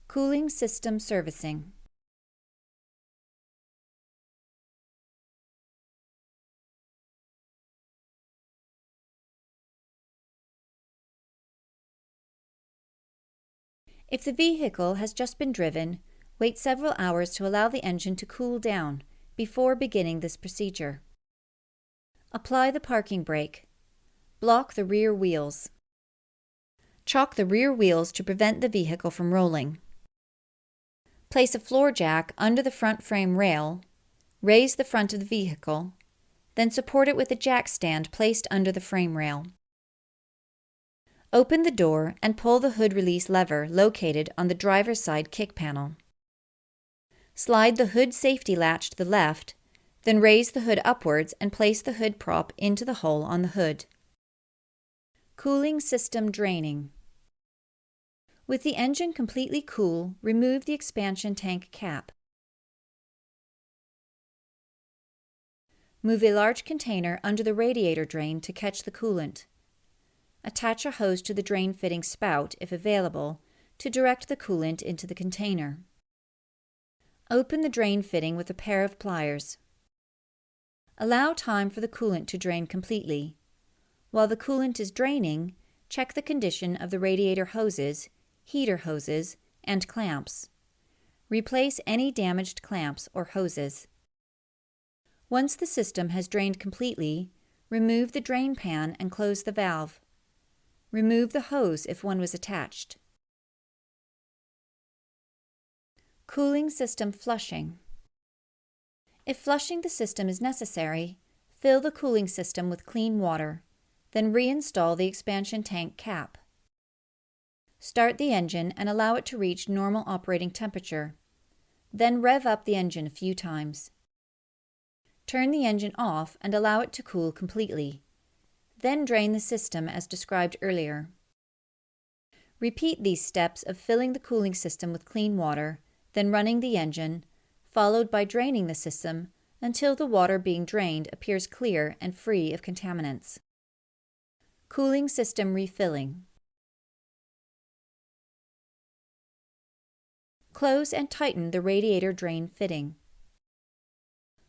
Cooling system servicing. If the vehicle has just been driven, wait several hours to allow the engine to cool down before beginning this procedure. Apply the parking brake. Block the rear wheels. Chock the rear wheels to prevent the vehicle from rolling. Place a floor jack under the front frame rail, raise the front of the vehicle, then support it with a jack stand placed under the frame rail. Open the door and pull the hood release lever located on the driver's side kick panel. Slide the hood safety latch to the left, then raise the hood upwards and place the hood prop into the hole on the hood. Cooling system draining. With the engine completely cool, remove the expansion tank cap. Move a large container under the radiator drain to catch the coolant. Attach a hose to the drain fitting spout, if available, to direct the coolant into the container. Open the drain fitting with a pair of pliers. Allow time for the coolant to drain completely. While the coolant is draining, check the condition of the radiator hoses, heater hoses, and clamps. Replace any damaged clamps or hoses. Once the system has drained completely, remove the drain pan and close the valve. Remove the hose if one was attached. Cooling system flushing. If flushing the system is necessary, fill the cooling system with clean water, then reinstall the expansion tank cap. Start the engine and allow it to reach normal operating temperature. Then rev up the engine a few times. Turn the engine off and allow it to cool completely. Then drain the system as described earlier. Repeat these steps of filling the cooling system with clean water, then running the engine, followed by draining the system until the water being drained appears clear and free of contaminants. Cooling system refilling. Close and tighten the radiator drain fitting.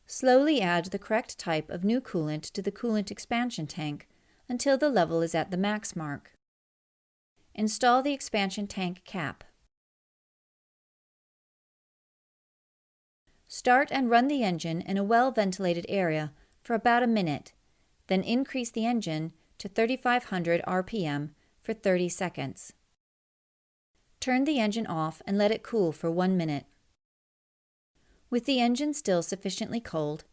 Slowly add the correct type of new coolant to the coolant expansion tank until the level is at the max mark. Install the expansion tank cap. Start and run the engine in a well-ventilated area for about a minute, then increase the engine to 3,500 RPM for 30 seconds. Turn the engine off and let it cool for 1 minute. With the engine still sufficiently cold,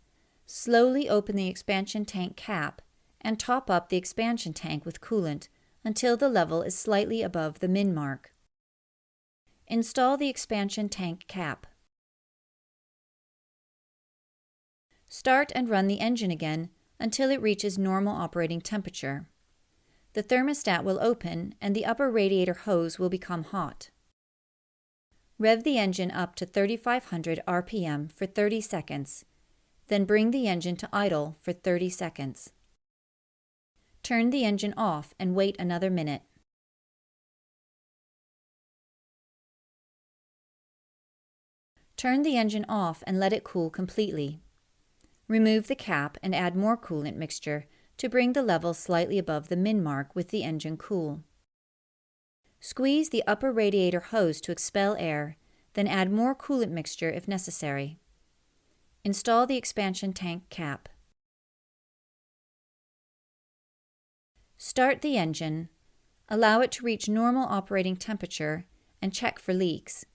slowly open the expansion tank cap and top up the expansion tank with coolant until the level is slightly above the min mark. Install the expansion tank cap. Start and run the engine again until it reaches normal operating temperature. The thermostat will open and the upper radiator hose will become hot. Rev the engine up to 3,500 RPM for 30 seconds, then bring the engine to idle for 30 seconds. Turn the engine off and wait another minute. Turn the engine off and let it cool completely. Remove the cap and add more coolant mixture to bring the level slightly above the min mark with the engine cool. Squeeze the upper radiator hose to expel air, then add more coolant mixture if necessary. Install the expansion tank cap. Start the engine, allow it to reach normal operating temperature, and check for leaks.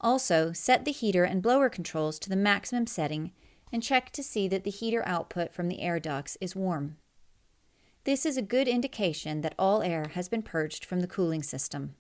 Also, set the heater and blower controls to the maximum setting and check to see that the heater output from the air ducts is warm. This is a good indication that all air has been purged from the cooling system.